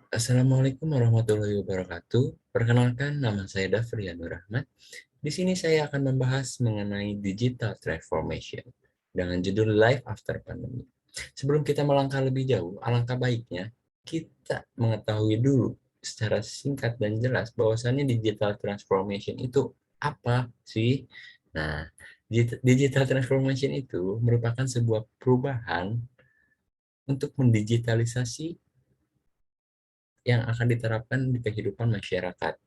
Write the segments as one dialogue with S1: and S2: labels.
S1: Assalamualaikum warahmatullahi wabarakatuh. Perkenalkan, nama saya Dafrianur Rahmat. Di sini saya akan membahas mengenai digital transformation dengan judul Life After Pandemic. Sebelum kita melangkah lebih jauh, alangkah baiknya kita mengetahui dulu secara singkat dan jelas bahwasannya digital transformation itu apa sih? Nah, digital transformation itu merupakan sebuah perubahan untuk mendigitalisasi yang akan diterapkan di kehidupan masyarakat.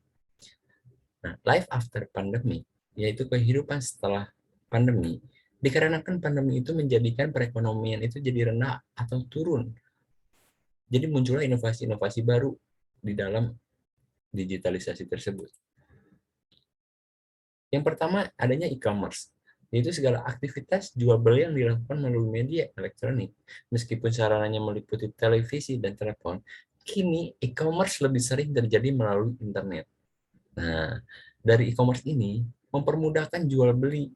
S1: Nah, life after pandemic, yaitu kehidupan setelah pandemi, dikarenakan pandemi itu menjadikan perekonomian itu jadi rendah atau turun. Jadi muncullah inovasi-inovasi baru di dalam digitalisasi tersebut. Yang pertama, adanya e-commerce, yaitu segala aktivitas jual beli yang dilakukan melalui media elektronik. Meskipun sarananya meliputi televisi dan telepon, kini e-commerce lebih sering terjadi melalui internet. Nah, dari e-commerce ini mempermudahkan jual beli,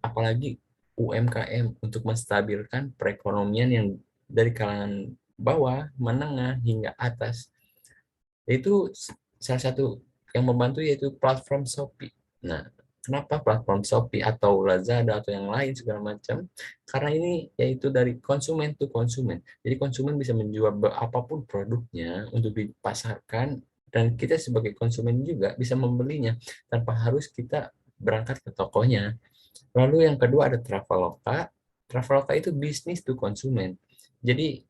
S1: apalagi UMKM untuk menstabilkan perekonomian yang dari kalangan bawah, menengah, hingga atas. Itu salah satu yang membantu yaitu platform Shopee. Nah, kenapa platform Shopee atau Lazada atau yang lain segala macam? Karena ini yaitu dari konsumen to konsumen. Jadi konsumen bisa menjual apapun produknya untuk dipasarkan dan kita sebagai konsumen juga bisa membelinya tanpa harus kita berangkat ke tokonya. Lalu yang kedua ada Traveloka. Traveloka itu bisnis to konsumen. Jadi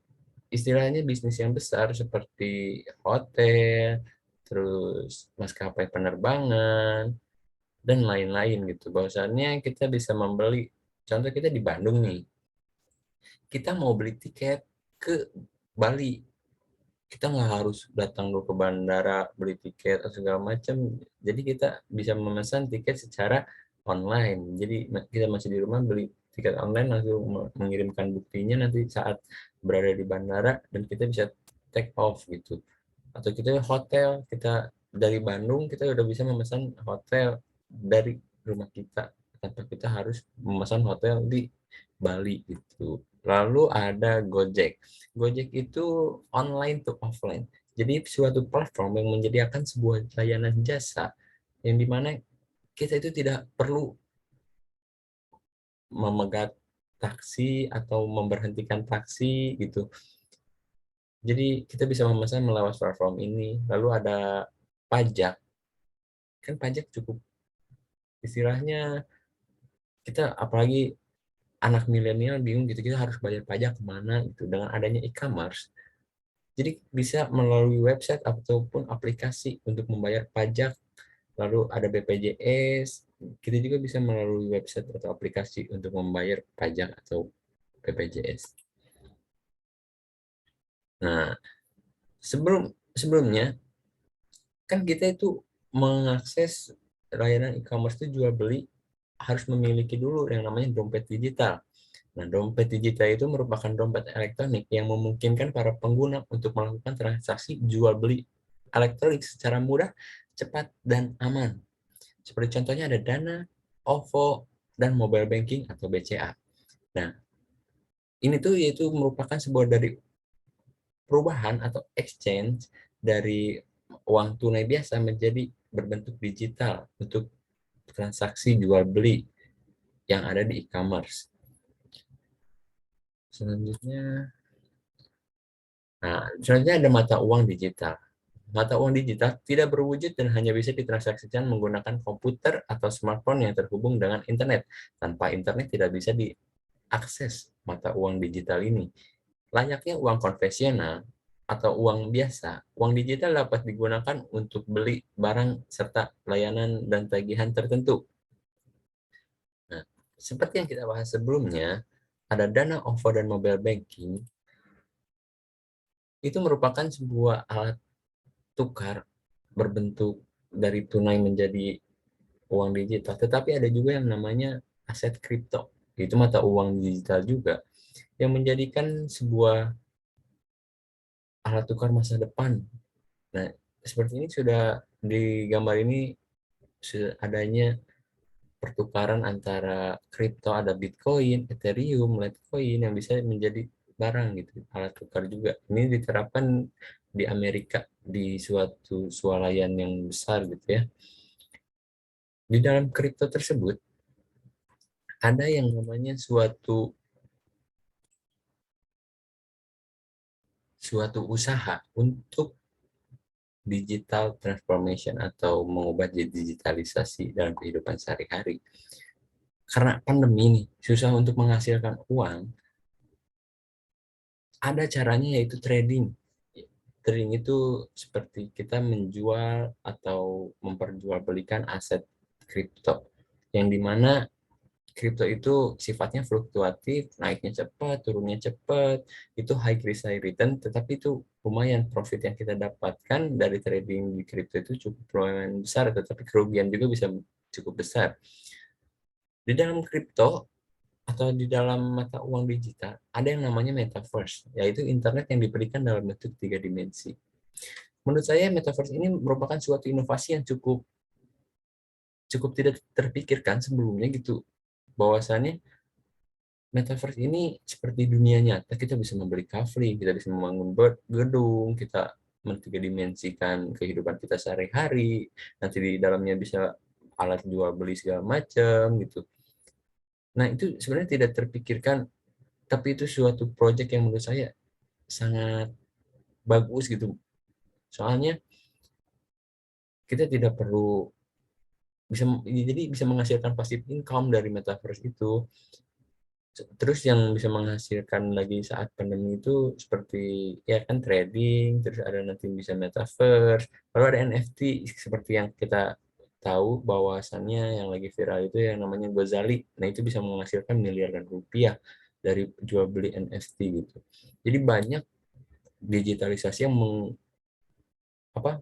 S1: istilahnya bisnis yang besar seperti hotel, terus maskapai penerbangan, dan lain-lain gitu. Bahwasannya kita bisa membeli, contoh kita di Bandung nih, kita mau beli tiket ke Bali, kita nggak harus datang dulu ke bandara beli tiket atau segala macam. Jadi kita bisa memesan tiket secara online. Jadi kita masih di rumah beli tiket online langsung mengirimkan buktinya nanti saat berada di bandara dan kita bisa take off gitu. Atau kita hotel, kita dari Bandung kita udah bisa memesan hotel dari rumah kita tanpa kita harus memesan hotel di Bali gitu. Lalu ada Gojek. Gojek itu online to offline. Jadi suatu platform yang menyediakan sebuah layanan jasa yang dimana kita itu tidak perlu memegat taksi atau memberhentikan taksi gitu. Jadi kita bisa memesan melalui platform ini. Lalu ada pajak. Kan pajak cukup istilahnya kita apalagi anak milenial bingung gitu kita harus bayar pajak kemana gitu dengan adanya e-commerce. Jadi bisa melalui website ataupun aplikasi untuk membayar pajak. Lalu ada BPJS, kita juga bisa melalui website atau aplikasi untuk membayar pajak atau BPJS. Nah, sebelumnya kan kita itu mengakses layanan e-commerce itu jual beli harus memiliki dulu yang namanya dompet digital. Nah, dompet digital itu merupakan dompet elektronik yang memungkinkan para pengguna untuk melakukan transaksi jual beli elektronik secara mudah, cepat, dan aman. Seperti contohnya ada Dana, OVO, dan mobile banking atau BCA. Nah, ini tuh yaitu merupakan sebuah dari perubahan atau exchange dari uang tunai biasa menjadi berbentuk digital untuk transaksi jual beli yang ada di e-commerce. Selanjutnya, selanjutnya ada mata uang digital. Mata uang digital tidak berwujud dan hanya bisa ditransaksikan menggunakan komputer atau smartphone yang terhubung dengan internet. Tanpa internet tidak bisa diakses mata uang digital ini. Layaknya uang konvensional atau uang biasa, uang digital dapat digunakan untuk beli barang serta layanan dan tagihan tertentu. Nah, seperti yang kita bahas sebelumnya, ada Dana, OVO, dan mobile banking. Itu merupakan sebuah alat tukar berbentuk dari tunai menjadi uang digital. Tetapi ada juga yang namanya aset kripto. Itu mata uang digital juga. Yang menjadikan sebuah alat tukar masa depan. Nah, seperti ini sudah di gambar ini sudah adanya pertukaran antara kripto, ada Bitcoin, Ethereum, Litecoin yang bisa menjadi barang gitu, alat tukar juga. Ini diterapkan di Amerika di suatu swalayan yang besar gitu ya. Di dalam kripto tersebut ada yang namanya suatu usaha untuk digital transformation atau mengubah jadi digitalisasi dalam kehidupan sehari-hari. Karena pandemi ini susah untuk menghasilkan uang, ada caranya yaitu trading. Trading itu seperti kita menjual atau memperjualbelikan aset kripto, yang dimana kripto itu sifatnya fluktuatif, naiknya cepat, turunnya cepat, itu high risk high return, tetapi itu lumayan profit yang kita dapatkan dari trading di kripto itu cukup lumayan besar, tetapi kerugian juga bisa cukup besar. Di dalam kripto atau di dalam mata uang digital ada yang namanya metaverse, yaitu internet yang diberikan dalam bentuk 3 dimensi. Menurut saya metaverse ini merupakan suatu inovasi yang cukup cukup tidak terpikirkan sebelumnya gitu, bahwasannya metaverse ini seperti dunia nyata, kita bisa membeli kafling, kita bisa membangun gedung, kita mentiga dimensikan kehidupan kita sehari-hari, nanti di dalamnya bisa alat jual beli segala macam gitu. Nah itu sebenarnya tidak terpikirkan, tapi itu suatu project yang menurut saya sangat bagus gitu. Soalnya kita tidak perlu bisa, jadi bisa menghasilkan passive income dari metaverse itu. Terus yang bisa menghasilkan lagi saat pandemi itu seperti ya kan trading, terus ada nanti bisa metaverse, lalu ada NFT seperti yang kita tahu bahwasannya yang lagi viral itu yang namanya Gozali. Nah, itu bisa menghasilkan miliaran rupiah dari jual beli NFT gitu. Jadi banyak digitalisasi yang apa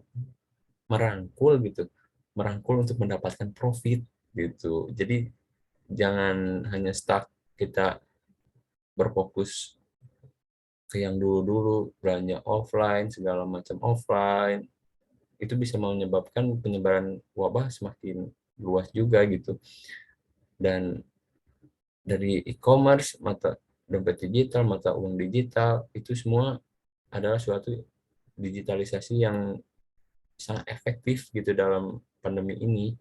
S1: merangkul gitu, merangkul untuk mendapatkan profit gitu. Jadi jangan hanya stuck kita berfokus ke yang dulu-dulu belanja offline, segala macam offline, itu bisa menyebabkan penyebaran wabah semakin luas juga gitu. Dan dari e-commerce, mata dompet digital, mata uang digital, itu semua adalah suatu digitalisasi yang sangat efektif gitu dalam pandemi ini.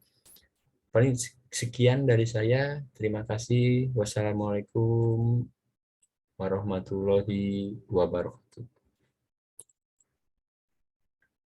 S1: Paling sekian dari saya. Terima kasih. Wassalamualaikum warahmatullahi wabarakatuh.